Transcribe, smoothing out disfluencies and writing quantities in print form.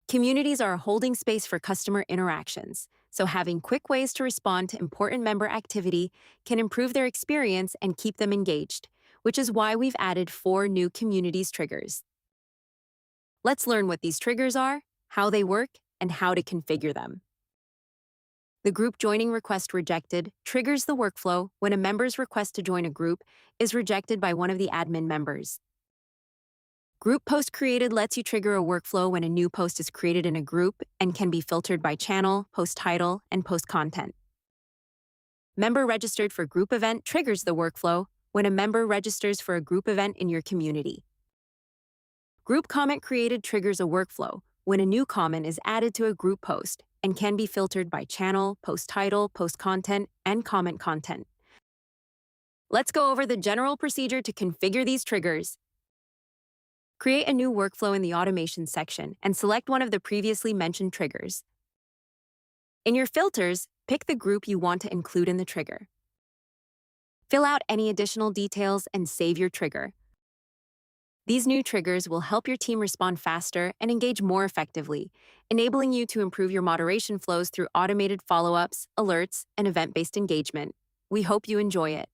Communities are a holding space for customer interactions, so having quick ways to respond to important member activity can improve their experience and keep them engaged, which is why we've added 4 new communities triggers. Let's learn what these triggers are, how they work, and how to configure them. The group joining request rejected triggers the workflow when a member's request to join a group is rejected by one of the admin members. Group post created lets you trigger a workflow when a new post is created in a group and can be filtered by channel, post title, and post content. Member registered for group event triggers the workflow when a member registers for a group event in your community. Group comment created triggers a workflow when a new comment is added to a group post and can be filtered by channel, post title, post content, and comment content. Let's go over the general procedure to configure these triggers. Create a new workflow in the automation section and select one of the previously mentioned triggers. In your filters, pick the group you want to include in the trigger. Fill out any additional details and save your trigger. These new triggers will help your team respond faster and engage more effectively, enabling you to improve your moderation flows through automated follow-ups, alerts, and event-based engagement. We hope you enjoy it.